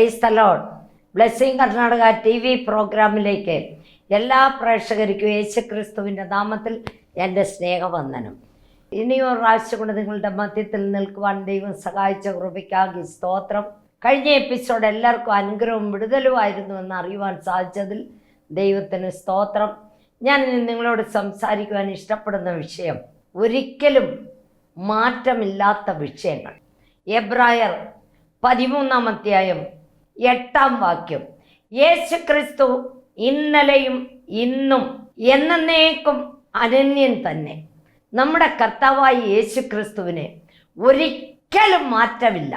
Praise the Lord. Blessing Karnataka TV പ്രോഗ്രാമിലേക്ക് എല്ലാ പ്രേക്ഷകർക്കും യേശുക്രിസ്തുവിൻ്റെ നാമത്തിൽ എൻ്റെ സ്നേഹവന്ദനം. ഇനിയൊരു പ്രാവശ്യം കൊണ്ട് നിങ്ങളുടെ മധ്യത്തിൽ നിൽക്കുവാൻ ദൈവം സഹായിച്ച കൃപയ്ക്കാകി സ്തോത്രം. കഴിഞ്ഞ എപ്പിസോഡ് എല്ലാവർക്കും അനുഗ്രഹവും വിടുതലുമായിരുന്നു എന്ന് അറിയുവാൻ സാധിച്ചതിൽ ദൈവത്തിന് സ്തോത്രം. ഞാൻ ഇനി നിങ്ങളോട് സംസാരിക്കുവാൻ ഇഷ്ടപ്പെടുന്ന വിഷയം ഒരിക്കലും മാറ്റമില്ലാത്ത വിഷയങ്ങൾ. എബ്രായർ 13-ാം അധ്യായം 8-ാം വാക്യം, യേശുക്രിസ്തു ഇന്നലെയും ഇന്നും എന്നേക്കും അനന്യൻ തന്നെ. നമ്മുടെ കർത്താവായ യേശുക്രിസ്തുവിന് ഒരിക്കലും മാറ്റമില്ല.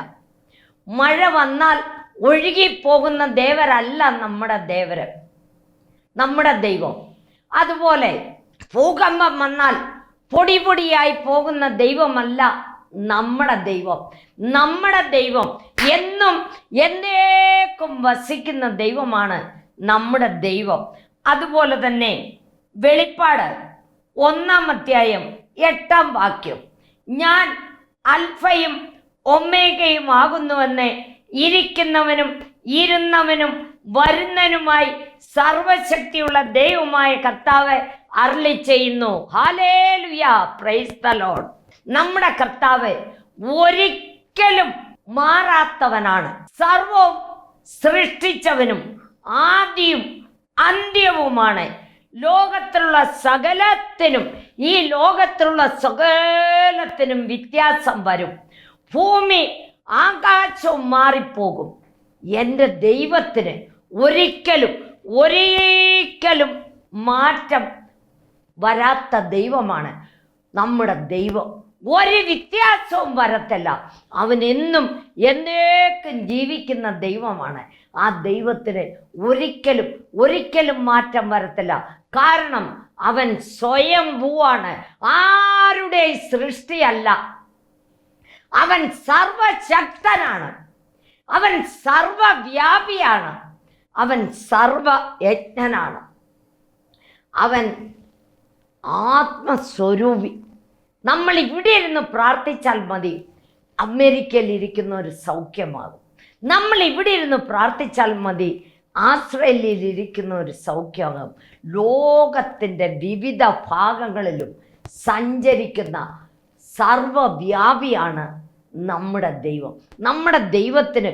മഴ വന്നാൽ ഒഴുകിപ്പോകുന്ന ദേവരല്ല നമ്മുടെ ദേവര്, നമ്മുടെ ദൈവം. അതുപോലെ ഭൂകമ്പം വന്നാൽ പൊടി പൊടിയായി പോകുന്ന ദൈവമല്ല നമ്മുടെ ദൈവം. നമ്മുടെ ദൈവം എന്നും എന്നേക്കും വസിക്കുന്ന ദൈവമാണ് നമ്മുടെ ദൈവം. അതുപോലെ തന്നെ വെളിപ്പാട് 1-ാം അധ്യായം 8-ാം വാക്യം, ഞാൻ അൽഫയും ഒമേഗയും ആകുന്നുവെന്ന് ഇരിക്കുന്നവനും ഇരുന്നവനും വരുന്നവനുമായി സർവശക്തിയുള്ള ദൈവമായ കർത്താവ് അരുളി ചെയ്യുന്നു. Hallelujah, praise the Lord. നമ്മുടെ കർത്താവ് ഒരിക്കലും മാറാത്തവനാണ്. സർവവും സൃഷ്ടിച്ചവനും ആദിയും അന്ത്യവുമാണ്. ലോകത്തിലുള്ള സകലത്തിനും ഈ ലോകത്തിലുള്ള സകലത്തിനും വ്യത്യാസം വരും. ഭൂമി ആകാശവും മാറിപ്പോകും. എൻ്റെ ദൈവത്തിന് ഒരിക്കലും മാറ്റം വരാത്ത ദൈവമാണ് നമ്മുടെ ദൈവം. ഒരു വ്യത്യാസവും വരത്തില്ല. അവൻ എന്നും എന്നേക്കും ജീവിക്കുന്ന ദൈവമാണ്. ആ ദൈവത്തിന് ഒരിക്കലും മാറ്റം വരത്തില്ല. കാരണം അവൻ സ്വയംഭൂവാണ്, ആരുടെ സൃഷ്ടിയല്ല. അവൻ സർവശക്തനാണ്, അവൻ സർവവ്യാപിയാണ്, അവൻ സർവയജ്ഞനാണ്, അവൻ ആത്മസ്വരൂപി. നമ്മൾ ഇവിടെ ഇരുന്ന് പ്രാർത്ഥിച്ചാൽ മതി, അമേരിക്കയിൽ ഇരിക്കുന്ന ഒരു സൗഖ്യമാകും. നമ്മൾ ഇവിടെ ഇരുന്ന് പ്രാർത്ഥിച്ചാൽ മതി, ആസ്ട്രേലിയയിൽ ഇരിക്കുന്ന ഒരു സൗഖ്യമാകും. ലോകത്തിൻ്റെ വിവിധ ഭാഗങ്ങളിലും സഞ്ചരിക്കുന്ന സർവവ്യാപിയാണ് നമ്മുടെ ദൈവം. നമ്മുടെ ദൈവത്തിന്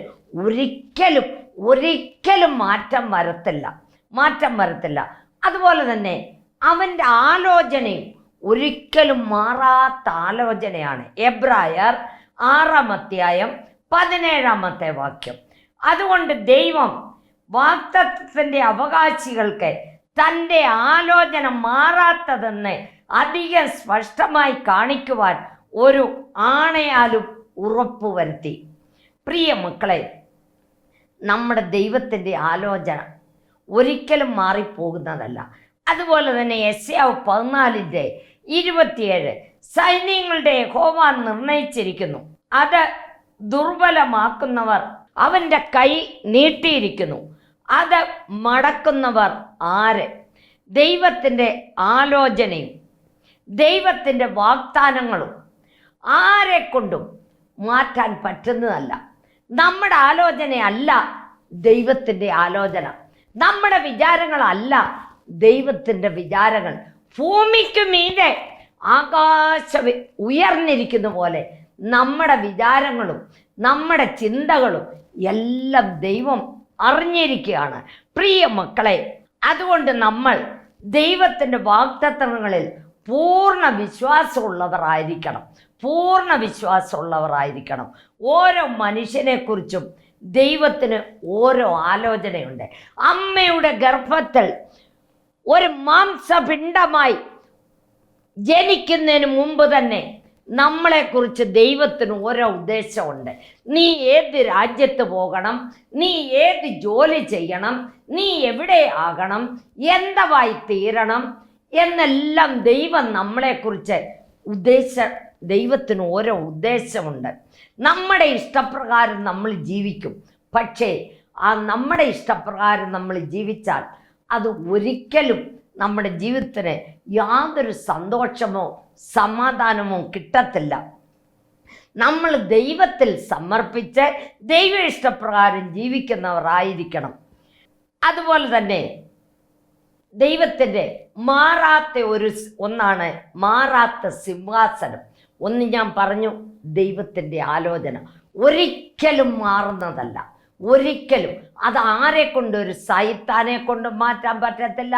ഒരിക്കലും മാറ്റം വരത്തില്ല. അതുപോലെ തന്നെ അവൻ്റെ ആലോചനയും ഒരിക്കലും മാറാത്ത ആലോചനയാണ്. എബ്രായർ 6-ാം അധ്യായം 17-ാമത്തെ വാക്യം, അതുകൊണ്ട് ദൈവം വാഗ്ദത്തത്തിൻ്റെ അവകാശികൾക്ക് തൻ്റെ ആലോചന മാറാത്തതെന്ന് അധികം സ്പഷ്ടമായി കാണിക്കുവാൻ ഒരു ആണയാലും ഉറപ്പുവരുത്തി. പ്രിയ മക്കളെ, നമ്മുടെ ദൈവത്തിൻ്റെ ആലോചന ഒരിക്കലും മാറിപ്പോകുന്നതല്ല. അതുപോലെ തന്നെ യെശയ്യാവ് 14:27, സൈന്യങ്ങളുടെ യഹോവ നിർണയിച്ചിരിക്കുന്നു, അത് ദുർബലമാക്കുന്നവർ അവൻ്റെ കൈ നീട്ടിയിരിക്കുന്നു, അത് മടക്കുന്നവർ ആര്? ദൈവത്തിൻ്റെ ആലോചനയും ദൈവത്തിൻ്റെ വാഗ്ദാനങ്ങളും ആരെക്കൊണ്ടും മാറ്റാൻ പറ്റുന്നതല്ല. നമ്മുടെ ആലോചനയല്ല ദൈവത്തിൻ്റെ ആലോചന, നമ്മുടെ വിചാരങ്ങളല്ല ദൈവത്തിൻ്റെ വിചാരങ്ങൾ. ഭൂമിക്ക് മീതെ ആകാശം ഉയർന്നിരിക്കുന്ന പോലെ നമ്മുടെ വിചാരങ്ങളും നമ്മുടെ ചിന്തകളും എല്ലാം ദൈവം അറിഞ്ഞിരിക്കുകയാണ്. പ്രിയ മക്കളെ, അതുകൊണ്ട് നമ്മൾ ദൈവത്തിൻ്റെ വാഗ്ദത്തങ്ങളിൽ പൂർണ്ണ വിശ്വാസമുള്ളവരായിരിക്കണം. ഓരോ മനുഷ്യനെക്കുറിച്ചും ദൈവത്തിന് ഓരോ ആലോചനയുണ്ട്. അമ്മയുടെ ഗർഭത്തിൽ ഒരു മാംസപിണ്ഡമായി ജനിക്കുന്നതിന് മുമ്പ് തന്നെ നമ്മളെക്കുറിച്ച് ദൈവത്തിന് ഓരോ ഉദ്ദേശമുണ്ട്. നീ ഏത് രാജ്യത്ത് പോകണം, നീ ഏത് ജോലി ചെയ്യണം, നീ എവിടെ ആകണം, എന്തവായി തീരണം എന്നെല്ലാം ദൈവം നമ്മളെക്കുറിച്ച് ദൈവത്തിന് ഓരോ ഉദ്ദേശമുണ്ട്. നമ്മുടെ ഇഷ്ടപ്രകാരം നമ്മൾ ജീവിക്കും. പക്ഷേ ആ നമ്മുടെ ഇഷ്ടപ്രകാരം നമ്മൾ ജീവിച്ചാൽ അത് ഒരിക്കലും നമ്മുടെ ജീവിതത്തിന് യാതൊരു സന്തോഷമോ സമാധാനമോ കിട്ടത്തില്ല. നമ്മൾ ദൈവത്തിൽ സമർപ്പിച്ച് ദൈവ ഇഷ്ടപ്രകാരം ജീവിക്കുന്നവരായിരിക്കണം. അതുപോലെ തന്നെ ദൈവത്തിൻ്റെ മാറാത്ത ഒന്നാണ് മാറാത്ത സിംഹാസനം. ഒന്ന് ഞാൻ പറഞ്ഞു, ദൈവത്തിൻ്റെ ആലോചന ഒരിക്കലും മാറുന്നതല്ല, ഒരിക്കലും. അത് ആരെ കൊണ്ട്, ഒരു സൈത്താനെ കൊണ്ടും മാറ്റാൻ പറ്റത്തില്ല,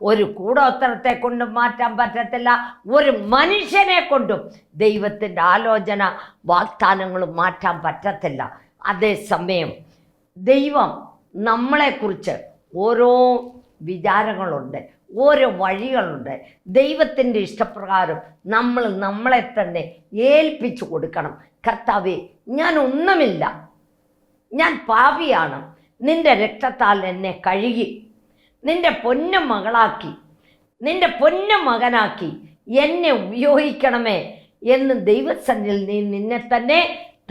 ഒരു കൂടോത്രത്തെ കൊണ്ടും മാറ്റാൻ പറ്റത്തില്ല, ഒരു മനുഷ്യനെ കൊണ്ടും ദൈവത്തിൻ്റെ ആലോചന വാഗ്ദാനങ്ങളും മാറ്റാൻ പറ്റത്തില്ല. അതേസമയം ദൈവം നമ്മളെക്കുറിച്ച് ഓരോ വിചാരങ്ങളുണ്ട്, ഓരോ വഴികളുണ്ട്. ദൈവത്തിൻ്റെ ഇഷ്ടപ്രകാരം നമ്മൾ നമ്മളെ തന്നെ ഏൽപ്പിച്ചു കൊടുക്കണം. കർത്താവേ, ഞാൻ ഒന്നുമില്ല, ഞാൻ പാപിയാണ്, നിന്റെ രക്തത്താൽ എന്നെ കഴുകി നിന്റെ പൊന്നു മകളാക്കി, നിന്റെ പൊന്നു മകനാക്കി എന്നെ ഉപയോഗിക്കണമേ എന്ന് ദൈവസന്നിധിയിൽ നീ നിന്നെ തന്നെ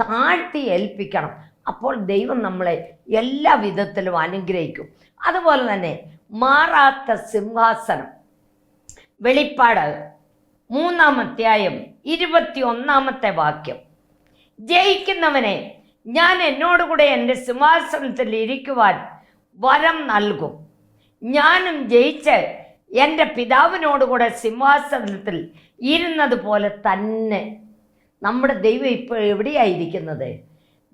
താഴ്ത്തി ഏൽപ്പിക്കണം. അപ്പോൾ ദൈവം നമ്മളെ എല്ലാ വിധത്തിലും അനുഗ്രഹിക്കും. അതുപോലെ തന്നെ മാറാത്ത സിംഹാസനം, വെളിപ്പാട് 3-ാം അധ്യായം 21-ാമത്തെ വാക്യം. ജയിക്കുന്നവനെ ഞാൻ എന്നോടുകൂടെ എൻ്റെ സിംഹാസനത്തിൽ ഇരിക്കുവാൻ വരം നൽകും, ഞാനും ജയിച്ച് എൻ്റെ പിതാവിനോടുകൂടെ സിംഹാസനത്തിൽ ഇരുന്നത് പോലെ തന്നെ. നമ്മുടെ ദൈവം ഇപ്പോൾ എവിടെയായിരിക്കുന്നത്?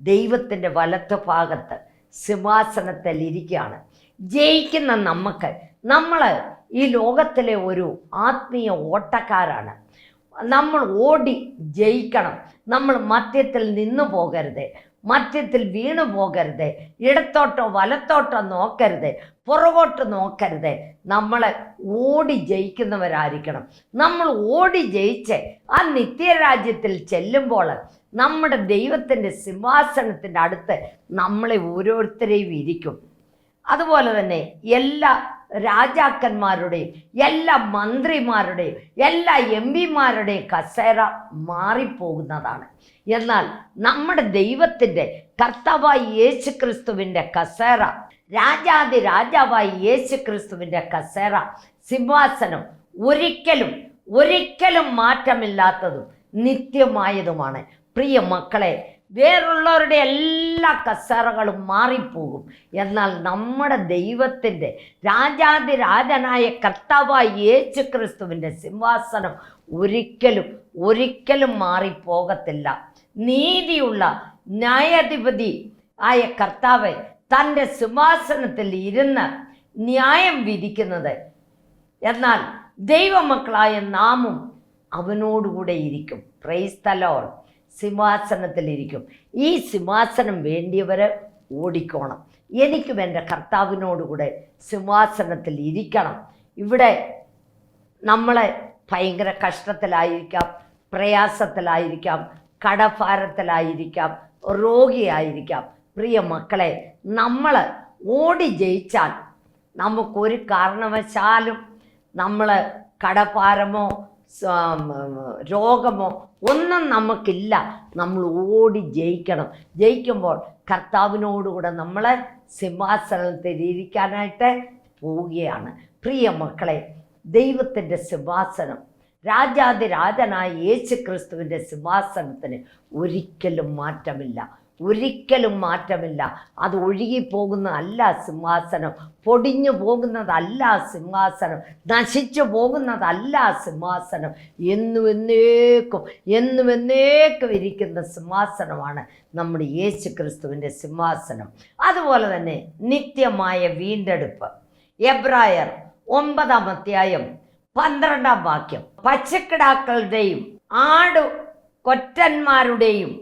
ദൈവത്തിൻ്റെ വലത്ത് ഭാഗത്ത് സിംഹാസനത്തിൽ ഇരിക്കുകയാണ്. ജയിക്കുന്ന നമ്മൾ ഈ ലോകത്തിലെ ഒരു ആത്മീയ ഓട്ടക്കാരാണ്. നമ്മൾ ഓടി ജയിക്കണം. നമ്മൾ മധ്യത്തിൽ നിന്നു പോകരുത്, മധ്യത്തിൽ വീണു പോകരുത്, ഇടത്തോട്ടോ വലത്തോട്ടോ നോക്കരുത്, പുറകോട്ട് നോക്കരുത്. നമ്മൾ ഓടി ജയിക്കുന്നവരായിരിക്കണം. നമ്മൾ ഓടി ജയിച്ച് ആ നിത്യരാജ്യത്തിൽ ചെല്ലുമ്പോൾ നമ്മുടെ ദൈവത്തിൻ്റെ സിംഹാസനത്തിൻ്റെ അടുത്ത് നമ്മളെ ഓരോരുത്തരെയും ഇരിക്കും. അതുപോലെ തന്നെ എല്ലാ രാജാക്കന്മാരുടെയും എല്ലാ മന്ത്രിമാരുടെയും എല്ലാ എംപിമാരുടെയും കസേര മാറിപ്പോകുന്നതാണ്. എന്നാൽ നമ്മുടെ ദൈവത്തിൻ്റെ കർത്താവായ യേശു ക്രിസ്തുവിൻ്റെ കസേര, രാജാതി രാജാവായ യേശു ക്രിസ്തുവിൻ്റെ കസേര, സിംഹാസനം ഒരിക്കലും മാറ്റമില്ലാത്തതും നിത്യമായതുമാണ്. പ്രിയ മക്കളെ, വേറുള്ളവരുടെ എല്ലാ കസേരകളും മാറിപ്പോകും. എന്നാൽ നമ്മുടെ ദൈവത്തിൻ്റെ രാജാതി രാജനായ കർത്താവായ യേശു ക്രിസ്തുവിൻ്റെ സിംഹാസനം ഒരിക്കലും മാറിപ്പോകത്തില്ല. നീതിയുള്ള ന്യായാധിപതി ആയ കർത്താവ് തൻ്റെ സിംഹാസനത്തിൽ ഇരുന്ന് ന്യായം വിധിക്കുന്നത്. എന്നാൽ ദൈവമക്കളായ നാമും അവനോടുകൂടെ ഇരിക്കും. Praise the lord. സിംഹാസനത്തിലിരിക്കും. ഈ സിംഹാസനം വേണ്ടിയവർ ഓടിക്കോണം. എനിക്കും എൻ്റെ കർത്താവിനോടുകൂടെ സിംഹാസനത്തിൽ ഇരിക്കണം. ഇവിടെ നമ്മളെ ഭയങ്കര കഷ്ടത്തിലായിരിക്കാം, പ്രയാസത്തിലായിരിക്കാം, കടഭാരത്തിലായിരിക്കാം, രോഗിയായിരിക്കാം. പ്രിയ മക്കളെ, നമ്മൾ ഓടി ജയിച്ചാൽ നമുക്കൊരു കാരണവശാലും നമ്മൾ കടഭാരമോ രോഗമോ ഒന്നും നമുക്കില്ല. നമ്മൾ ഓടി ജയിക്കണം. ജയിക്കുമ്പോൾ കർത്താവിനോടുകൂടെ നമ്മൾ സിംഹാസനത്തിൽ ഇരിക്കാനായിട്ട് പോവുകയാണ്. പ്രിയ മക്കളെ, ദൈവത്തിൻ്റെ സിംഹാസനം, രാജാതി രാജനായ യേശു ക്രിസ്തുവിൻ്റെ സിംഹാസനത്തിന് ഒരിക്കലും മാറ്റമില്ല. അത് ഒഴുകിപ്പോകുന്നതല്ല സിംഹാസനം, പൊടിഞ്ഞു പോകുന്നതല്ല സിംഹാസനം, നശിച്ചു പോകുന്നതല്ല സിംഹാസനം. എന്നുമെന്നേക്കും ഇരിക്കുന്ന സിംഹാസനമാണ് നമ്മുടെ യേശു ക്രിസ്തുവിൻ്റെ സിംഹാസനം. അതുപോലെ തന്നെ നിത്യമായ വീണ്ടെടുപ്പ്. എബ്രായർ 9-ാം അധ്യായം 12-ാം വാക്യം. പച്ചക്കിടാക്കളുടെയും കൊറ്റന്മാരുടെയും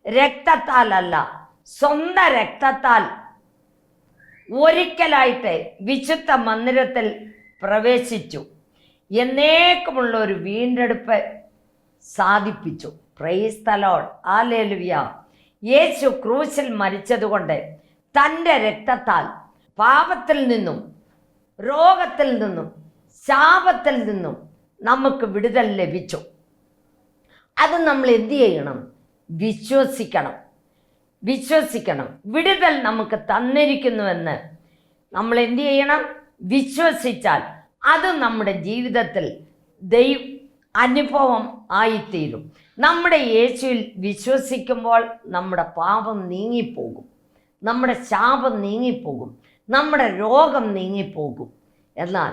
രക്തത്താലല്ല, സ്വന്തം രക്തത്താൽ ഒരിക്കലായിട്ട് വിശുദ്ധ മന്ദിരത്തിൽ പ്രവേശിച്ചു, എന്നേക്കുമുള്ള ഒരു വീണ്ടെടുപ്പ് സാധിപ്പിച്ചു. Praise the lord. ഹല്ലേലൂയ. യേശു ക്രൂശിൽ മരിച്ചതുകൊണ്ട് തൻ്റെ രക്തത്താൽ പാപത്തിൽ നിന്നും രോഗത്തിൽ നിന്നും ശാപത്തിൽ നിന്നും നമുക്ക് വിടുതൽ ലഭിച്ചു. അത് നമ്മൾ എന്തു ചെയ്യണം? വിശ്വസിക്കണം. വിടുതൽ നമുക്ക് തന്നിരിക്കുന്നുവെന്ന് നമ്മൾ എന്തു ചെയ്യണം? വിശ്വസിച്ചാൽ അത് നമ്മുടെ ജീവിതത്തിൽ അനുഭവം ആയിത്തീരും. നമ്മുടെ യേശുവിൽ വിശ്വസിക്കുമ്പോൾ നമ്മുടെ പാപം നീങ്ങിപ്പോകും, നമ്മുടെ ശാപം നീങ്ങിപ്പോകും, നമ്മുടെ രോഗം നീങ്ങിപ്പോകും. എന്നാൽ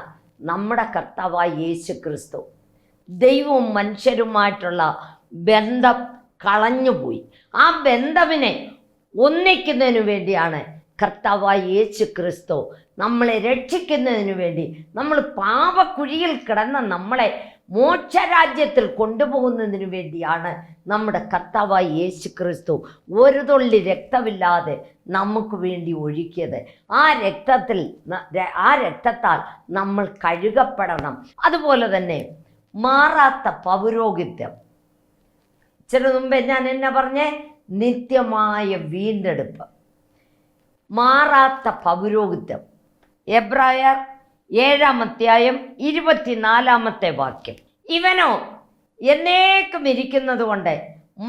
നമ്മുടെ കർത്താവായ യേശു ക്രിസ്തു ദൈവവും മനുഷ്യരുമായിട്ടുള്ള ബന്ധം കളഞ്ഞുപോയി. ആ ബന്ധവിനെ ഒന്നിക്കുന്നതിന് വേണ്ടിയാണ് കർത്താവായ യേശു ക്രിസ്തു നമ്മളെ രക്ഷിക്കുന്നതിന് വേണ്ടി, നമ്മൾ പാപക്കുഴിയിൽ കിടന്ന നമ്മളെ മോക്ഷരാജ്യത്തിൽ കൊണ്ടുപോകുന്നതിന് വേണ്ടിയാണ് നമ്മുടെ കർത്താവായ യേശു ക്രിസ്തു ഒരു തുള്ളി രക്തമില്ലാതെ നമുക്ക് വേണ്ടി ഒഴുക്കിയത്. ആ രക്തത്താൽ നമ്മൾ കഴുകപ്പെടണം. അതുപോലെ തന്നെ മാറാത്ത പൗരോഹിത്യം. ഇച്ചിരി മുമ്പേ ഞാൻ എന്നെ പറഞ്ഞേ, നിത്യമായ വീണ്ടെടുപ്പ്, മാറാത്ത പൗരോഹിത്യം. എബ്രായർ 7-ാം അധ്യായം 24-ാമത്തെ വാക്യം. ഇവനോ എന്നേക്കും ഇരിക്കുന്നത് കൊണ്ട്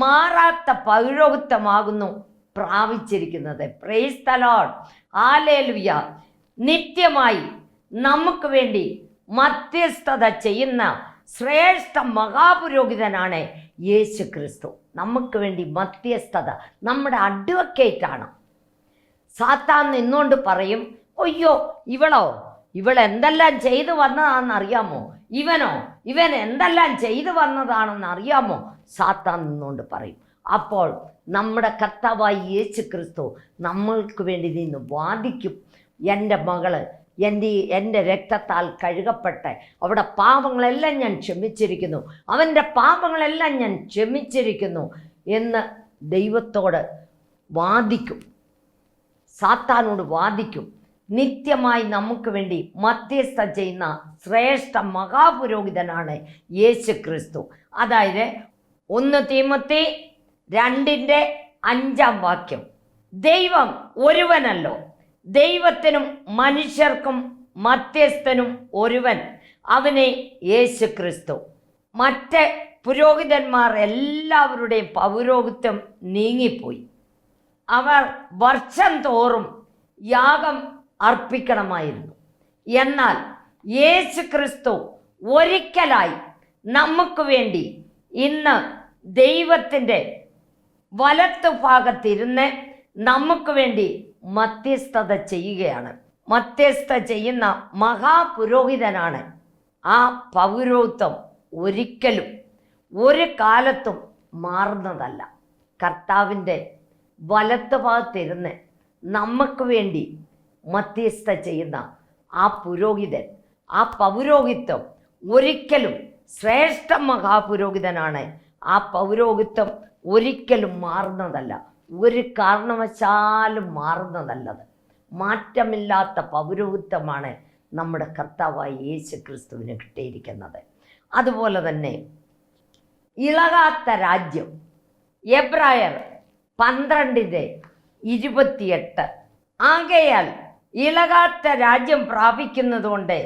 മാറാത്ത പൗരോഹിത്യമാകുന്നു പ്രാപിച്ചിരിക്കുന്നത്. Praise the lord, hallelujah. നിത്യമായി നമുക്ക് വേണ്ടി മധ്യസ്ഥത ചെയ്യുന്ന ശ്രേഷ്ഠ മഹാപുരോഹിതനാണ് യേശു ക്രിസ്തു. നമുക്ക് വേണ്ടി മധ്യസ്ഥത, നമ്മുടെ അഡ്വക്കേറ്റാണ്. സാത്താൻ നിന്നുകൊണ്ട് പറയും, അയ്യോ ഇവളെന്തെല്ലാം ചെയ്തു വന്നതാണെന്നറിയാമോ, ഇവൻ എന്തെല്ലാം ചെയ്തു വന്നതാണെന്ന് അറിയാമോ, സാത്താൻ നിന്നുകൊണ്ട് പറയും. അപ്പോൾ നമ്മുടെ കർത്താവായ യേശു ക്രിസ്തു നമ്മൾക്ക് വേണ്ടി നിന്ന് വാദിക്കും. എൻ്റെ മകള് എൻ്റെ രക്തത്താൽ കഴുകപ്പെട്ട് അവിടെ പാപങ്ങളെല്ലാം ഞാൻ ക്ഷമിച്ചിരിക്കുന്നു, അവൻ്റെ പാപങ്ങളെല്ലാം ഞാൻ ക്ഷമിച്ചിരിക്കുന്നു എന്ന് ദൈവത്തോട് വാദിക്കും, സാത്താനോട് വാദിക്കും. നിത്യമായി നമുക്ക് വേണ്ടി മധ്യസ്ഥ ചെയ്യുന്ന ശ്രേഷ്ഠ മഹാപുരോഹിതനാണ് യേശു ക്രിസ്തു. അതായത് 1 തീമോത്തി 2:5 വാക്യം. ദൈവം ഒരുവനല്ലോ, ദൈവത്തിനും മനുഷ്യർക്കും മധ്യസ്ഥനും ഒരുവൻ, അവനെ യേശു ക്രിസ്തു. മറ്റ് പുരോഹിതന്മാർ എല്ലാവരുടെയും പൗരോഹിത്യം നീങ്ങിപ്പോയി. അവർ വർഷം തോറും യാഗം അർപ്പിക്കണമായിരുന്നു. എന്നാൽ യേശു ക്രിസ്തു ഒരിക്കലായി നമുക്ക് വേണ്ടി ഇന്ന് ദൈവത്തിൻ്റെ വലത്തുഭാഗത്തിരുന്ന് നമുക്ക് വേണ്ടി മധ്യസ്ഥത ചെയ്യുകയാണ്. മധ്യസ്ഥ ചെയ്യുന്ന മഹാപുരോഹിതനാണ്. ആ പൗരോഹിത്യം ഒരിക്കലും ഒരു കാലത്തും മാറുന്നതല്ല. കർത്താവിൻ്റെ വലത്തുഭാഗത്തിരുന്ന് നമുക്ക് വേണ്ടി മധ്യസ്ഥ ചെയ്യുന്ന ആ പുരോഹിതൻ, ആ പൗരോഹിത്യം ഒരിക്കലും ശ്രേഷ്ഠ മഹാപുരോഹിതനാണ്. ആ പൗരോഹിത്യം ഒരിക്കലും മാറുന്നതല്ല, ഒരു കാരണവശാലും മാറുന്നതല്ലത്. മാറ്റമില്ലാത്ത പൗരോഹിത്യമാണ് നമ്മുടെ കർത്താവായ യേശു ക്രിസ്തുവിന് കിട്ടിയിരിക്കുന്നത്. അതുപോലെ തന്നെ ഇളകാത്ത രാജ്യം. എബ്രായർ 12:28. ആകയാൽ ഇളകാത്ത രാജ്യം പ്രാപിക്കുന്നതുകൊണ്ട്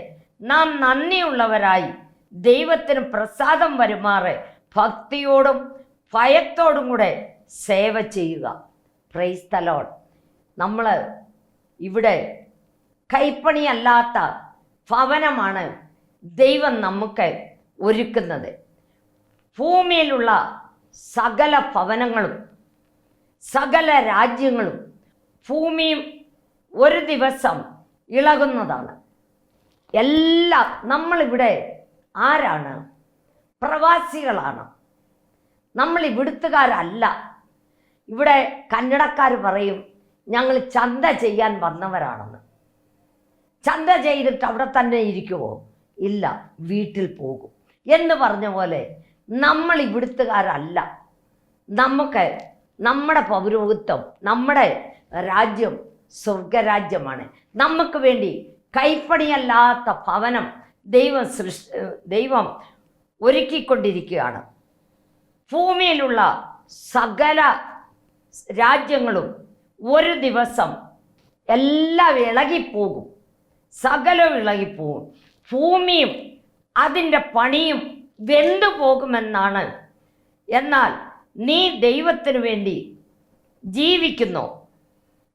നാം നന്ദിയുള്ളവരായി ദൈവത്തിന് പ്രസാദം വരുമാറ് ഭക്തിയോടും ഭയത്തോടും കൂടെ സേവ ചെയ്യുക. Price the Lord. നമ്മൾ ഇവിടെ കൈപ്പണിയല്ലാത്ത ഭവനമാണ് ദൈവം നമുക്ക് ഒരുക്കുന്നത്. ഭൂമിയിലുള്ള സകല ഭവനങ്ങളും സകല രാജ്യങ്ങളും ഭൂമിയും ഒരു ദിവസം ഇളകുന്നതാണ്. എല്ലാം നമ്മളിവിടെ ആരാണ്? പ്രവാസികളാണ്. നമ്മൾ ഇവിടുത്തുകാരല്ല. ഇവിടെ കന്നഡക്കാർ പറയും ഞങ്ങൾ ചന്ത ചെയ്യാൻ വന്നവരാണെന്ന്. ചന്ത ചെയ്തിട്ട് അവിടെ തന്നെ ഇരിക്കുമോ? ഇല്ല, വീട്ടിൽ പോകും എന്ന് പറഞ്ഞ പോലെ നമ്മൾ ഇവിടുത്തുകാരല്ല. നമുക്ക് നമ്മുടെ പൗരോഹിത്യം, നമ്മുടെ രാജ്യം സ്വർഗരാജ്യമാണ്. നമുക്ക് വേണ്ടി കൈപ്പണിയല്ലാത്ത ഭവനം ദൈവം ഒരുക്കിക്കൊണ്ടിരിക്കുകയാണ്. ഭൂമിയിലുള്ള സകല രാജ്യങ്ങളും ഒരു ദിവസം എല്ലാം ഇളകിപ്പോകും, സകലവും ഇളകിപ്പോകും. ഭൂമിയും അതിൻ്റെ പണിയും വെന്തു പോകുമെന്നാണ്. എന്നാൽ നീ ദൈവത്തിനു വേണ്ടി ജീവിക്കുന്നോ?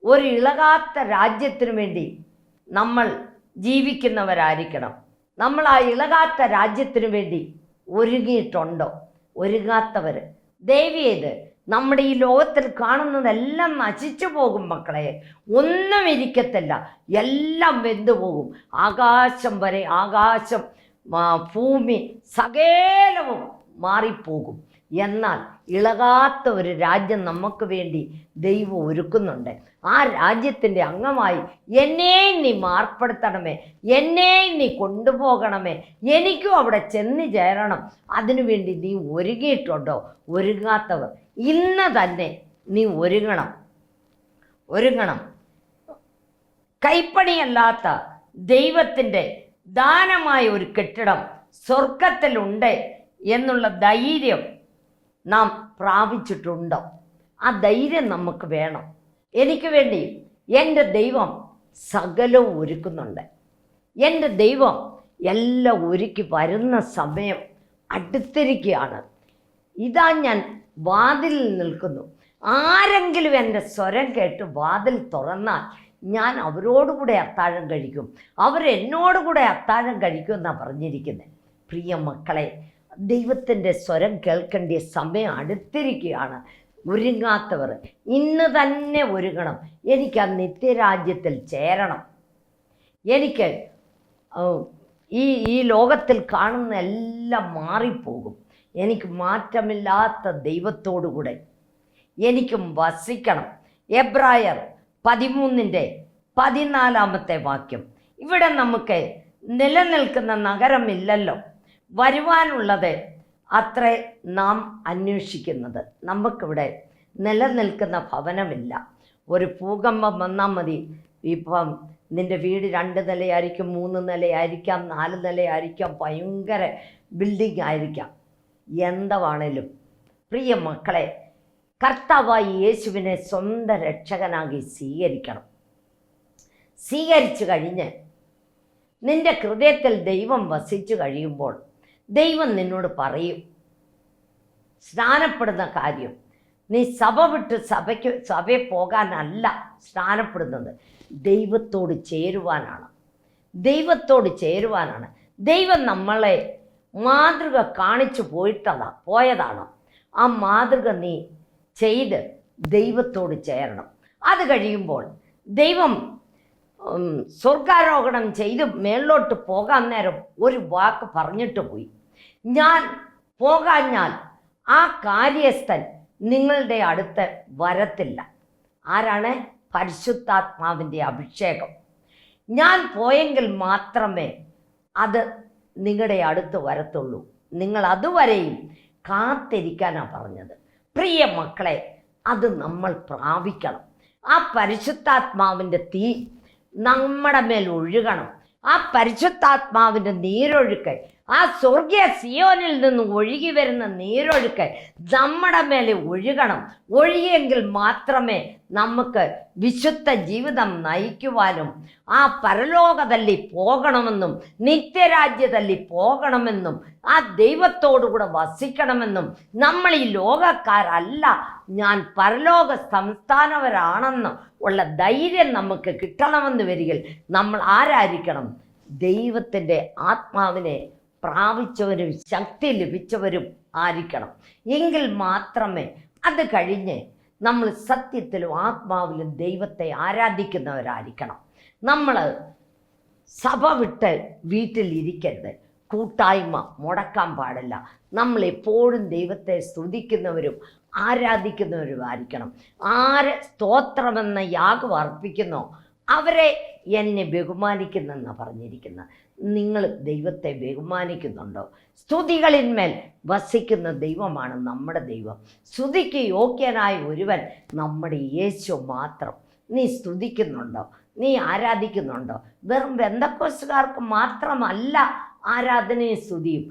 ഒരു ഇളകാത്ത രാജ്യത്തിനു വേണ്ടി നമ്മൾ ജീവിക്കുന്നവരായിരിക്കണം. നമ്മൾ ആ ഇളകാത്ത രാജ്യത്തിനു വേണ്ടി ഒരുങ്ങിയിട്ടുണ്ടോ? ഒരുങ്ങാത്തവർ ദയവേത് നമ്മുടെ ഈ ലോകത്തിൽ കാണുന്നതെല്ലാം നശിച്ചു പോകും മക്കളെ. ഒന്നും ഇരിക്കത്തില്ല, എല്ലാം വെന്തു പോകും. ആകാശം വരെ, ആകാശം, ഭൂമി സകലവും മാറിപ്പോകും. എന്നാൽ ഇളകാത്ത ഒരു രാജ്യം നമുക്ക് വേണ്ടി ദൈവം ഒരുക്കുന്നുണ്ട്. ആ രാജ്യത്തിൻ്റെ അംഗമായി എന്നെയും നീ മാർപ്പെടുത്തണമേ, എന്നെയും നീ കൊണ്ടുപോകണമേ, എനിക്കും അവിടെ ചെന്ന് ചേരണം. അതിനുവേണ്ടി നീ ഒരുങ്ങിയിട്ടുണ്ടോ? ഒരുങ്ങാത്തവർ ഇന്ന് തന്നെ നീ ഒരുങ്ങണം. കൈപ്പണിയല്ലാത്ത ദൈവത്തിൻ്റെ ദാനമായ ഒരു കെട്ടിടം സ്വർഗത്തിലുണ്ട് എന്നുള്ള ധൈര്യം നാം പ്രാപിച്ചിട്ടുണ്ടോ? ആ ധൈര്യം നമുക്ക് വേണം. എനിക്ക് വേണ്ടി എൻ്റെ ദൈവം സകലവും ഒരുക്കുന്നുണ്ട്. എൻ്റെ ദൈവം എല്ലാം ഒരുക്കി വരുന്ന സമയം അടുത്തിരിക്കുകയാണ്. ഇതാ ഞാൻ വാതിലിൽ നിൽക്കുന്നു. ആരെങ്കിലും എൻ്റെ സ്വരം കേട്ട് വാതിൽ തുറന്നാൽ ഞാൻ അവരോടുകൂടെ അത്താഴം കഴിക്കും, അവരെന്നോടുകൂടെ അത്താഴം കഴിക്കുമെന്നാണ് പറഞ്ഞിരിക്കുന്നത്. പ്രിയ മക്കളെ, ദൈവത്തിൻ്റെ സ്വരം കേൾക്കേണ്ട സമയം അടുത്തിരിക്കുകയാണ്. ഒരുങ്ങാത്തവർ ഇന്ന് തന്നെ ഒരുങ്ങണം. എനിക്ക് ആ നിത്യരാജ്യത്തിൽ ചേരണം. എനിക്ക് ഈ ലോകത്തിൽ കാണുന്ന എല്ലാം മാറിപ്പോകും. എനിക്ക് മാറ്റമില്ലാത്ത ദൈവത്തോടുകൂടെ എനിക്കും വസിക്കണം. എബ്രായർ 13:14 വാക്യം. ഇവിടെ നമുക്ക് നിലനിൽക്കുന്ന നഗരമില്ലല്ലോ, വരുവാനുള്ളത് അത്രേ നാം അന്വേഷിക്കുന്നത്. നമുക്കിവിടെ നിലനിൽക്കുന്ന ഭവനമില്ല. ഒരു ഭൂകമ്പം വന്നാൽ മതി, ഇപ്പം നിൻ്റെ വീട് 2 നിലയായിരിക്കും, 3 നിലയായിരിക്കാം, 4 നിലയായിരിക്കാം, ഭയങ്കര ബിൽഡിംഗ് ആയിരിക്കാം. എന്താണേലും പ്രിയ മക്കളെ, കർത്താവായി യേശുവിനെ സ്വന്തം രക്ഷകനാക്കി സ്വീകരിക്കണം. സ്വീകരിച്ചു കഴിഞ്ഞ് നിൻ്റെ ഹൃദയത്തിൽ ദൈവം വസിച്ചു കഴിയുമ്പോൾ ദൈവം നിന്നോട് പറയും, സ്നാനപ്പെടുന്ന കാര്യം നീ സഭ വിട്ട് സഭയിൽ പോകാനല്ല സ്നാനപ്പെടുന്നത്, ദൈവത്തോട് ചേരുവാനാണ്. ദൈവം നമ്മളെ മാതൃക കാണിച്ചു പോയതാണ്. ആ മാതൃക നീ ചെയ്ത് ദൈവത്തോട് ചേരണം. അത് കഴിയുമ്പോൾ ദൈവം സ്വർഗാരോഹണം ചെയ്ത് മേളിലോട്ട് പോകാൻ നേരം ഒരു വാക്ക് പറഞ്ഞിട്ട് പോയി, ഞാൻ പോകാഞ്ഞാൽ ആ കാര്യസ്ഥൻ നിങ്ങളുടെ അടുത്ത് വരത്തില്ല. ആരാണ്? പരിശുദ്ധാത്മാവിൻ്റെ അഭിഷേകം. ഞാൻ പോയെങ്കിൽ മാത്രമേ അത് നിങ്ങളുടെ അടുത്ത് വരത്തുള്ളൂ. നിങ്ങൾ അതുവരെയും കാത്തിരിക്കാനാണ് പറഞ്ഞത്. പ്രിയ മക്കളെ, അത് നമ്മൾ പ്രാപിക്കണം. ആ പരിശുദ്ധാത്മാവിൻ്റെ തീ നമ്മുടെ മേൽ ഒഴുകണം. ആ പരിശുദ്ധാത്മാവിൻ്റെ നീരൊഴുക്ക്, ആ സ്വർഗീയ സിയോനിൽ നിന്ന് ഒഴുകി വരുന്ന നീരൊഴുക്ക് നമ്മുടെ മേലെ ഒഴുകണം. ഒഴുകിയെങ്കിൽ മാത്രമേ നമുക്ക് വിശുദ്ധ ജീവിതം നയിക്കുവാനും ആ പരലോകതല്ലി പോകണമെന്നും നിത്യരാജ്യതല്ലി പോകണമെന്നും ആ ദൈവത്തോടുകൂടെ വസിക്കണമെന്നും നമ്മൾ ഈ ലോകക്കാരല്ല, ഞാൻ പരലോക സംസ്ഥാനവരാണെന്നും ഉള്ള ധൈര്യം നമുക്ക് കിട്ടണമെന്ന് വരികിൽ നമ്മൾ ആരായിരിക്കണം? ദൈവത്തിൻ്റെ ആത്മാവിനെ പ്രാപിച്ചവരും ശക്തി ലഭിച്ചവരും ആയിരിക്കണം. എങ്കിൽ മാത്രമേ അത് കഴിഞ്ഞ് നമ്മൾ സത്യത്തിലും ആത്മാവിലും ദൈവത്തെ ആരാധിക്കുന്നവരായിരിക്കണം. നമ്മൾ സഭ വിട്ട് വീട്ടിലിരിക്കരുത്. കൂട്ടായ്മ മുടക്കാൻ പാടില്ല. നമ്മളെപ്പോഴും ദൈവത്തെ സ്തുതിക്കുന്നവരും ആരാധിക്കുന്നവരുമായിരിക്കണം. ആര് സ്തോത്രമെന്ന യാഗം അർപ്പിക്കുന്നോ അവരെ എന്നെ ബഹുമാനിക്കുന്നെന്നാണ് പറഞ്ഞിരിക്കുന്നത്. നിങ്ങൾ ദൈവത്തെ ബഹുമാനിക്കുന്നുണ്ടോ? സ്തുതികളിന്മേൽ വസിക്കുന്ന ദൈവമാണ് നമ്മുടെ ദൈവം. സ്തുതിക്ക് യോഗ്യനായ ഒരുവൻ നമ്മുടെ യേശു മാത്രം. നീ സ്തുതിക്കുന്നുണ്ടോ? നീ ആരാധിക്കുന്നുണ്ടോ? വെറും ബെന്തക്കോസ്തുകാർക്ക് മാത്രമല്ല ആരാധനയും സ്തുതിയും.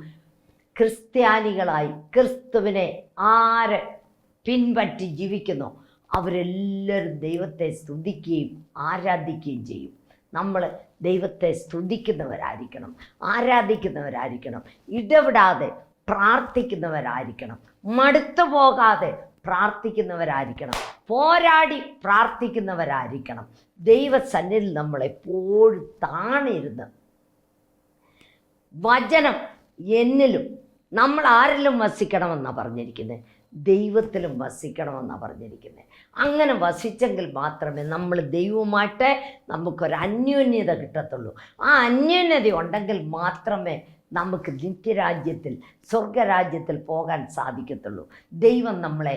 ക്രിസ്ത്യാനികളായി ക്രിസ്തുവിനെ ആര് പിൻപറ്റി ജീവിക്കുന്നോ അവരെല്ലാവരും ദൈവത്തെ സ്തുതിക്കുകയും ആരാധിക്കുകയും ചെയ്യും. നമ്മൾ ദൈവത്തെ സ്തുതിക്കുന്നവരായിരിക്കണം, ആരാധിക്കുന്നവരായിരിക്കണം, ഇടപെടാതെ പ്രാർത്ഥിക്കുന്നവരായിരിക്കണം, മടുത്തു പോകാതെ പ്രാർത്ഥിക്കുന്നവരായിരിക്കണം, പോരാടി പ്രാർത്ഥിക്കുന്നവരായിരിക്കണം. ദൈവസന്നിധിയിൽ നമ്മളെപ്പോഴും താണിരുന്ന് വചനം എന്നിലും നമ്മൾ ആരിലും വസിക്കണമെന്നാണ് പറഞ്ഞിരിക്കുന്നത്. ദൈവത്തിലും വസിക്കണമെന്നാണ് പറഞ്ഞിരിക്കുന്നത്. അങ്ങനെ വസിച്ചെങ്കിൽ മാത്രമേ നമ്മൾ ദൈവവുമായിട്ട് നമുക്കൊരു അന്യോന്യത കിട്ടത്തുള്ളൂ. ആ അന്യോന്യത ഉണ്ടെങ്കിൽ മാത്രമേ നമുക്ക് നിത്യരാജ്യത്തിൽ, സ്വർഗരാജ്യത്തിൽ പോകാൻ സാധിക്കത്തുള്ളൂ. ദൈവം നമ്മളെ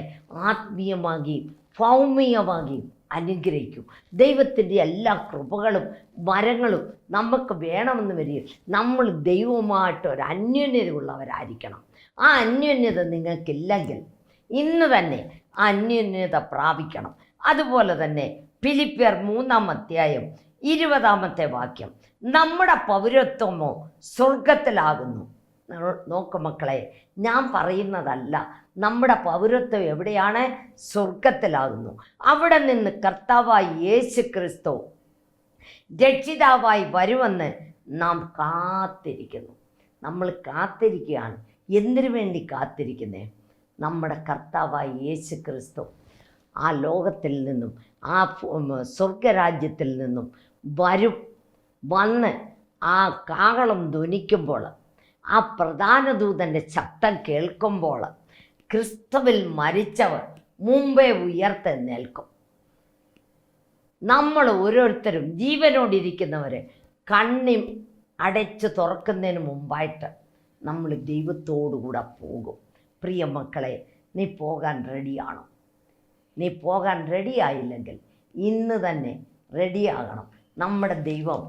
ആത്മീയമാകിയും ഭൗമികമാകിയും അനുഗ്രഹിക്കും. ദൈവത്തിൻ്റെ എല്ലാ കൃപകളും വരങ്ങളും നമുക്ക് വേണമെന്ന് വരികയും നമ്മൾ ദൈവവുമായിട്ട് ഒരു അന്യോന്യതയുള്ളവരായിരിക്കണം. ആ അന്യോന്യത നിങ്ങൾക്കില്ലെങ്കിൽ ഇന്ന് തന്നെ ആ അന്യോന്യത പ്രാപിക്കണം. അതുപോലെ തന്നെ ഫിലിപ്പിയർ 3:20 നമ്മുടെ പൗരത്വമോ സ്വർഗത്തിലാകുന്നു. നോക്ക് മക്കളെ, ഞാൻ പറയുന്നതല്ല. നമ്മുടെ പൗരത്വം എവിടെയാണ്? സ്വർഗത്തിലാകുന്നു. അവിടെ നിന്ന് കർത്താവായി യേശു ക്രിസ്തു രക്ഷിതാവായി വരുമെന്ന് നാം കാത്തിരിക്കുന്നു. നമ്മൾ കാത്തിരിക്കുകയാണ്. എന്തിനു വേണ്ടി കാത്തിരിക്കുന്നേ? നമ്മുടെ കർത്താവായി യേശു ക്രിസ്തു ആ ലോകത്തിൽ നിന്നും, ആ സ്വർഗരാജ്യത്തിൽ നിന്നും വന്ന് ആ കാഹളം ധ്വനിക്കുമ്പോൾ, ആ പ്രധാന ദൂതൻ്റെ ശബ്ദം കേൾക്കുമ്പോൾ ക്രിസ്തുവിൽ മരിച്ചവർ മുമ്പേ ഉയർത്തെഴുന്നേൽക്കും. നമ്മൾ ഓരോരുത്തരും ജീവനോടിരിക്കുന്നവർ കണ്ണി അടച്ച് തുറക്കുന്നതിന് മുമ്പായിട്ട് നമ്മൾ ദൈവത്തോടുകൂടെ പോകും. പ്രിയ മക്കളെ, നീ പോകാൻ റെഡിയാണോ? നീ പോകാൻ റെഡിയായില്ലെങ്കിൽ ഇന്ന് തന്നെ റെഡിയാകണം. നമ്മുടെ ദൈവം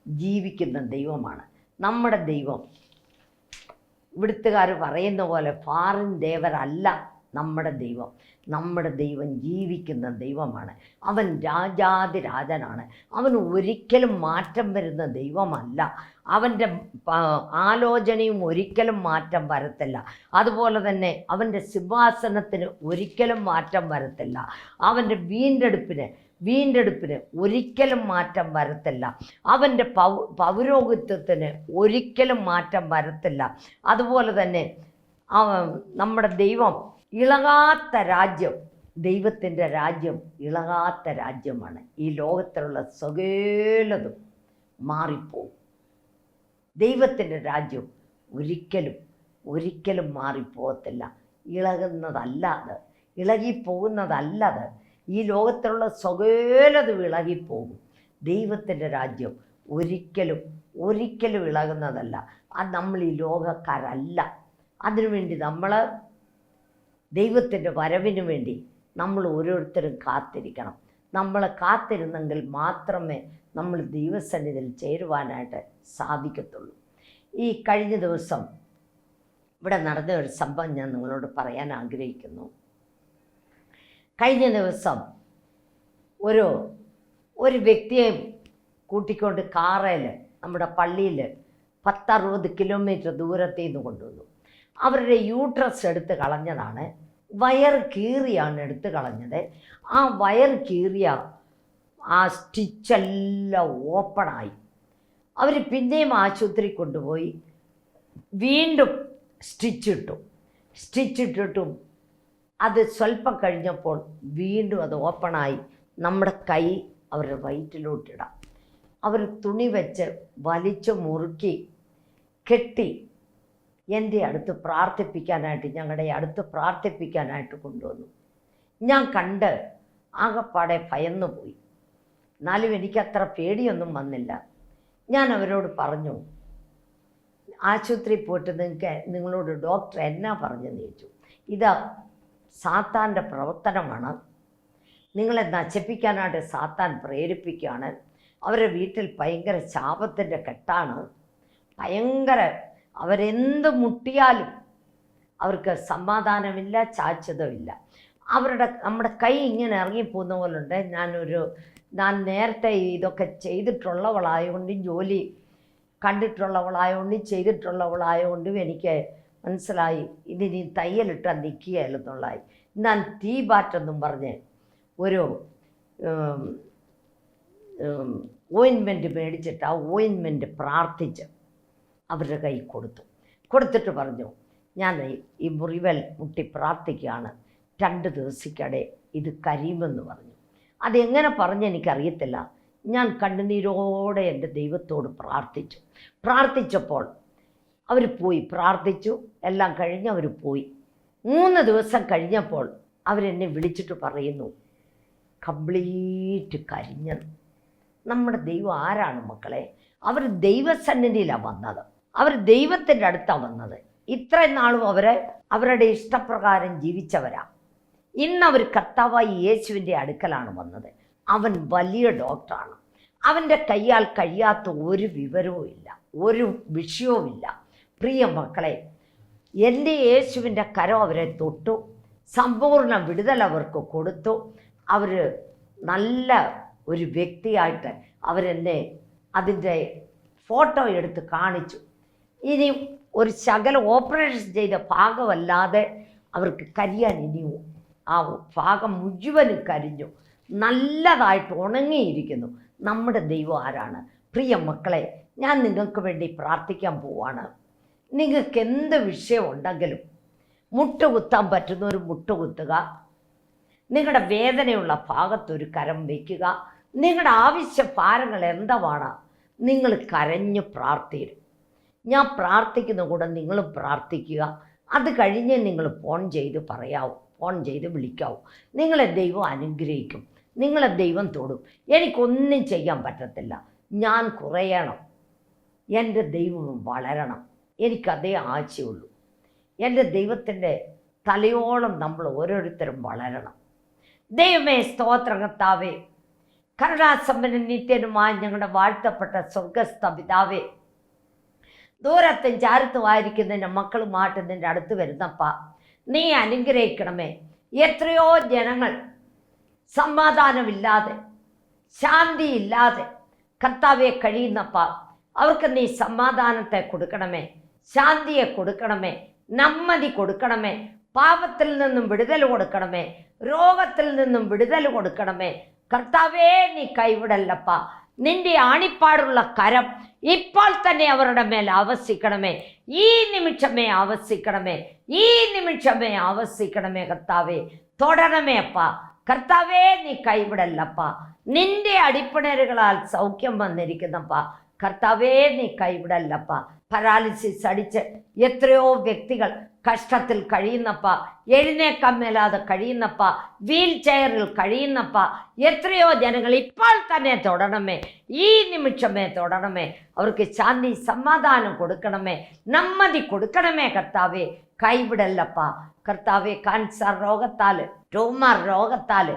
ജീവിക്കുന്ന ദൈവമാണ്. നമ്മുടെ ദൈവം ഇവിടുത്തുകാർ പറയുന്ന പോലെ ഫാറിൻ ദേവരല്ല നമ്മുടെ ദൈവം. നമ്മുടെ ദൈവം ജീവിക്കുന്ന ദൈവമാണ്. അവൻ രാജാതിരാജനാണ്. അവൻ ഒരിക്കലും മാറ്റം വരുന്ന ദൈവമല്ല. അവൻ്റെ ആലോചനയും ഒരിക്കലും മാറ്റം വരത്തില്ല. അതുപോലെ തന്നെ അവൻ്റെ സിംഹാസനത്തിന് ഒരിക്കലും മാറ്റം വരത്തില്ല. അവൻ്റെ വീണ്ടെടുപ്പിന് ഒരിക്കലും മാറ്റം വരത്തില്ല. അവൻ്റെ പൗരോഹിത്യത്തിന് ഒരിക്കലും മാറ്റം വരത്തില്ല. അതുപോലെ തന്നെ നമ്മുടെ ദൈവം ഇളകാത്ത രാജ്യം, ദൈവത്തിൻ്റെ രാജ്യം ഇളകാത്ത രാജ്യമാണ്. ഈ ലോകത്തിലുള്ള സകലതും മാറിപ്പോവും. ദൈവത്തിൻ്റെ രാജ്യം ഒരിക്കലും മാറിപ്പോകത്തില്ല. ഇളകുന്നതല്ലാതെ, ഇളകിപ്പോകുന്നതല്ലത്. ഈ ലോകത്തിലുള്ള സകലതും ഇളകിപ്പോകും. ദൈവത്തിൻ്റെ രാജ്യം ഒരിക്കലും ഇളകുന്നതല്ല. അത് നമ്മൾ ഈ ലോകക്കാരല്ല. അതിനുവേണ്ടി നമ്മൾ ദൈവത്തിൻ്റെ വരവിന് വേണ്ടി നമ്മൾ ഓരോരുത്തരും കാത്തിരിക്കണം. നമ്മൾ കാത്തിരുന്നെങ്കിൽ മാത്രമേ നമ്മൾ ദൈവസന്നിധിയിൽ ചേരുവാനായിട്ട് സാധിക്കത്തുള്ളൂ. ഈ കഴിഞ്ഞ ദിവസം ഇവിടെ നടന്ന ഒരു സംഭവം ഞാൻ നിങ്ങളോട് പറയാൻ ആഗ്രഹിക്കുന്നു. കഴിഞ്ഞ ദിവസം ഒരു വ്യക്തിയെ കൂട്ടിക്കൊണ്ട് കാറയിൽ നമ്മുടെ പള്ളിയിൽ 10-60 കിലോമീറ്റർ ദൂരത്തിൽ നിന്ന് കൊണ്ടുവന്നു. അവരുടെ യൂട്രസ് എടുത്ത് കളഞ്ഞതാണ്. വയർ കീറിയാണ് എടുത്ത് കളഞ്ഞത്. ആ വയർ കീറിയ ആ സ്റ്റിച്ചെല്ലാം ഓപ്പണായി. അവർ പിന്നെയും ആശുപത്രി കൊണ്ടുപോയി വീണ്ടും സ്റ്റിച്ചിട്ടിട്ടും അത് സ്വല്പം കഴിഞ്ഞപ്പോൾ വീണ്ടും അത് ഓപ്പണായി. നമ്മുടെ കൈ അവരുടെ വയറ്റിലോട്ടിടാം. അവർ തുണി വെച്ച് വലിച്ചു മുറുക്കി കെട്ടി എൻ്റെ അടുത്ത് ഞങ്ങളുടെ അടുത്ത് പ്രാർത്ഥിപ്പിക്കാനായിട്ട് കൊണ്ടുവന്നു. ഞാൻ കണ്ട് ആകപ്പാടെ ഭയന്നു പോയി. എന്നാലും എനിക്കത്ര പേടിയൊന്നും വന്നില്ല. ഞാൻ അവരോട് പറഞ്ഞു, ആശുപത്രി പോയിട്ട് നിങ്ങളോട് ഡോക്ടർ എന്നാ പറഞ്ഞെന്ന് ചോദിച്ചു. ഇത് സാത്താൻ്റെ പ്രവർത്തനമാണ്. നിങ്ങളെ നശിപ്പിക്കാനായിട്ട് സാത്താൻ പ്രേരിപ്പിക്കുകയാണ്. അവരുടെ വീട്ടിൽ ഭയങ്കര ശാപത്തിൻ്റെ കെട്ടാണ്. അവരെന്ത് മുട്ടിയാലും അവർക്ക് സമാധാനമില്ല, ശാശ്വതമില്ല. നമ്മുടെ കൈ ഇങ്ങനെ ഇറങ്ങിപ്പോകുന്ന പോലുണ്ട്. ഞാൻ നേരത്തെ ഇതൊക്കെ ചെയ്തിട്ടുള്ളവളായതുകൊണ്ടും ജോലി കണ്ടിട്ടുള്ളവളായതുകൊണ്ടും ചെയ്തിട്ടുള്ളവളായതുകൊണ്ടും എനിക്ക് മനസ്സിലായി ഇതിനി തയ്യലിട്ടാൽ നിൽക്കുകയല്ലെന്നുള്ളതായി. ഞാൻ തീ ബാറ്റെന്നും പറഞ്ഞ് ഒരു ഓയിൻമെൻറ്റ് മേടിച്ചിട്ട് ആ ഓയിൻമെൻറ്റ് പ്രാർത്ഥിച്ച് അവരുടെ കൈ കൊടുത്തിട്ട് പറഞ്ഞു, ഞാൻ ഈ മുറിവൽ മുട്ടി പ്രാർത്ഥിക്കുകയാണ്, 2 ദിവസത്തിനിടെ ഇത് കരിയുമെന്ന് പറഞ്ഞു. അതെങ്ങനെ എനിക്കറിയത്തില്ല. ഞാൻ കണ്ണുനീരോടെ എൻ്റെ ദൈവത്തോട് പ്രാർത്ഥിച്ചപ്പോൾ അവർ പോയി. പ്രാർത്ഥിച്ചു, എല്ലാം കഴിഞ്ഞ് അവർ പോയി. 3 ദിവസം കഴിഞ്ഞപ്പോൾ അവരെന്നെ വിളിച്ചിട്ട് പറയുന്നു, കംപ്ലീറ്റ് കരിഞ്ഞെന്ന്. നമ്മുടെ ദൈവം ആരാണ് മക്കളെ? അവർ ദൈവസന്നിധിയിലാണ് വന്നത്, അവർ ദൈവത്തിൻ്റെ അടുത്താണ് വന്നത്. ഇത്രയും നാളും അവരുടെ ഇഷ്ടപ്രകാരം ജീവിച്ചവരാ. ഇന്ന് അവർ കർത്താവായ യേശുവിൻ്റെ അടുക്കലാണ് വന്നത്. അവൻ വലിയ ഡോക്ടറാണ്. അവൻ്റെ കയ്യാൽ കഴിയാത്ത ഒരു വിവരവും ഇല്ല, ഒരു വിഷയവും ഇല്ല. പ്രിയ മക്കളെ, എൻ്റെ യേശുവിൻ്റെ കരം അവരെ തൊട്ടു, സമ്പൂർണ്ണ വിടുതൽ അവർക്ക് കൊടുത്തു. അവർ നല്ല ഒരു വ്യക്തിയായിട്ട് അവരെന്നെ അതിൻ്റെ ഫോട്ടോ എടുത്ത് കാണിച്ചു. ഇനി ഒരു ശകല ഓപ്പറേഷൻ ചെയ്ത ഭാഗമല്ലാതെ അവർക്ക് കരിയാൻ ഇനിയും ആ ഭാഗം മുഴുവനും കരിഞ്ഞു, നല്ലതായിട്ട് ഉണങ്ങിയിരിക്കുന്നു. നമ്മുടെ ദൈവം ആരാണ്? പ്രിയ മക്കളെ, ഞാൻ നിങ്ങൾക്ക് വേണ്ടി പ്രാർത്ഥിക്കാൻ പോവാണ്. നിങ്ങൾക്ക് എന്ത് വിഷയമുണ്ടെങ്കിലും മുട്ടുകുത്താൻ പറ്റുന്നവർ മുട്ടുകുത്തുക. നിങ്ങളുടെ വേദനയുള്ള ഭാഗത്തൊരു കരം വയ്ക്കുക. നിങ്ങളുടെ ആവശ്യ ഭാരങ്ങൾ എന്താണ് നിങ്ങൾ കരഞ്ഞ് പ്രാർത്ഥിക്കും. ഞാൻ പ്രാർത്ഥിക്കുന്ന കൂടെ നിങ്ങളും പ്രാർത്ഥിക്കുക. അത് കഴിഞ്ഞ് നിങ്ങൾ ഫോൺ ചെയ്ത് പറയാവൂ, ഫോൺ ചെയ്ത് വിളിക്കാവൂ. നിങ്ങളെ ദൈവം അനുഗ്രഹിക്കും, നിങ്ങളെ ദൈവം തൊടും. എനിക്കൊന്നും ചെയ്യാൻ പറ്റത്തില്ല, ഞാൻ കുറയണം, എൻ്റെ ദൈവം വളരണം, എനിക്കതേ ആശയമുള്ളൂ. എൻ്റെ ദൈവത്തിൻ്റെ തലയോളം നമ്മൾ ഓരോരുത്തരും വളരണം. ദൈവമേ, സ്തോത്രം കർത്താവേ, കരുണാസമ്പന്നൻ നിത്യനുമായ ഞങ്ങളുടെ വാഴ്ത്തപ്പെട്ട സ്വർഗസ്ഥ പിതാവേ, ദൂരത്തും ചാരത്തുമായിരിക്കുന്നതിൻ്റെ മക്കളുമായിട്ട് നിൻ്റെ അടുത്ത് വരുന്നപ്പാ നീ അനുഗ്രഹിക്കണമേ. എത്രയോ ജനങ്ങൾ സമാധാനമില്ലാതെ ശാന്തിയില്ലാതെ കർത്താവെ കഴിയുന്നപ്പാ, അവർക്ക് നീ സമാധാനത്തെ കൊടുക്കണമേ, ശാന്തിയെ കൊടുക്കണമേ, നമ്മതി കൊടുക്കണമേ, പാപത്തിൽ നിന്നും വിടുതൽ കൊടുക്കണമേ, രോഗത്തിൽ നിന്നും വിടുതൽ കൊടുക്കണമേ. കർത്താവേ, നീ കൈവിടല്ലപ്പാ. നിന്റെ ആണിപ്പാടുള്ള കരം ഇപ്പോൾ തന്നെ അവരുടെ മേൽ ആവസിക്കണമേ. ഈ നിമിഷമേ ആവസിക്കണമേ, ഈ നിമിഷമേ ആവസിക്കണമേ. കർത്താവേ, തൊടണമേ അപ്പാ. കർത്താവേ, നീ കൈവിടല്ലപ്പാ. നിന്റെ അടിപ്പിണരുകളാൽ സൗഖ്യം വന്നിരിക്കുന്നപ്പാ. കർത്താവേ, നീ കൈവിടല്ലപ്പാ. പരാലിസിസ് അടിച്ച് എത്രയോ വ്യക്തികൾ കഷ്ടത്തിൽ കഴിയുന്നപ്പ, എഴുന്നേക്കാൻ മേലാതെ കഴിയുന്നപ്പ, വീൽ ചെയറിൽ കഴിയുന്നപ്പ, എത്രയോ ജനങ്ങൾ ഇപ്പോൾ തന്നെ തൊടണമേ, ഈ നിമിഷമേ തൊടണമേ. അവർക്ക് ശാന്തി സമാധാനം കൊടുക്കണമേ, നമ്മതി കൊടുക്കണമേ. കർത്താവേ, കൈവിടല്ലപ്പ. കർത്താവെ, കാൻസർ രോഗത്താൽ, ട്യൂമർ രോഗത്താൽ,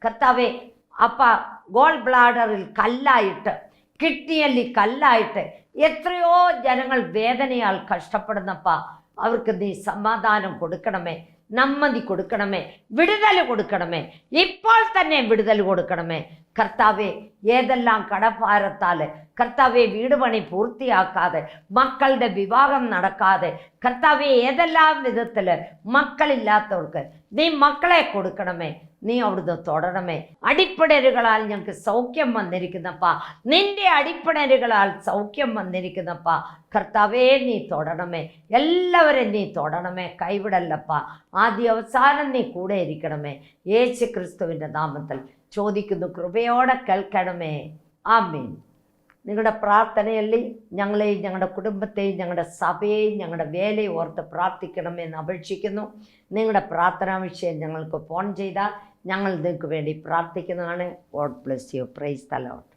കർത്താവെ അപ്പ ഗോൾ ബ്ലാഡറിൽ കല്ലായിട്ട്, കിഡ്നിയല്ലി കല്ലായിട്ട് എത്രയോ ജനങ്ങൾ വേദനയാൽ കഷ്ടപ്പെടുന്നപ്പ, അവർക്ക് നീ സമാധാനം കൊടുക്കണമേ, നമ്മതി കൊടുക്കണമേ, വിടുതൽ കൊടുക്കണമേ, ഇപ്പോൾ തന്നെ വിടുതൽ കൊടുക്കണമേ. കർത്താവെ, ഏതെല്ലാം കടഭാരത്താൽ കർത്താവെ വീട് പണി പൂർത്തിയാക്കാതെ, മക്കളുടെ വിവാഹം നടക്കാതെ, കർത്താവെ ഏതെല്ലാം വിധത്തിൽ മക്കളില്ലാത്തവർക്ക് നീ മക്കളെ കൊടുക്കണമേ. നീ അവിടുന്ന് തൊടണമേ. അടിപ്പിണരുകളാൽ ഞങ്ങൾക്ക് സൗഖ്യം വന്നിരിക്കുന്നപ്പാ, നിന്റെ അടിപ്പിണരുകളാൽ സൗഖ്യം വന്നിരിക്കുന്നപ്പാ. കർത്താവേ, നീ തൊടണമേ, എല്ലാവരും നീ തൊടണമേ, കൈവിടല്ലപ്പാ. ആദ്യ അവസാനം നീ കൂടെ ഇരിക്കണമേ. യേശു ക്രിസ്തുവിൻ്റെ നാമത്തിൽ ചോദിക്കുന്നു, കൃപയോടെ കേൾക്കണമേ. ആമേൻ. നിങ്ങളുടെ പ്രാർത്ഥനയിൽ ഞങ്ങളെയും ഞങ്ങളുടെ കുടുംബത്തെയും ഞങ്ങളുടെ സഭയെയും ഞങ്ങളുടെ വേലയും ഓർത്ത് പ്രാർത്ഥിക്കണമെന്ന് അപേക്ഷിക്കുന്നു. നിങ്ങളുടെ പ്രാർത്ഥനാ വിഷയം ഞങ്ങൾക്ക് ഫോൺ ചെയ്താൽ ഞങ്ങൾ നിങ്ങൾക്ക് വേണ്ടി പ്രാർത്ഥിക്കുന്നതാണ്. God bless you. Praise the Lord.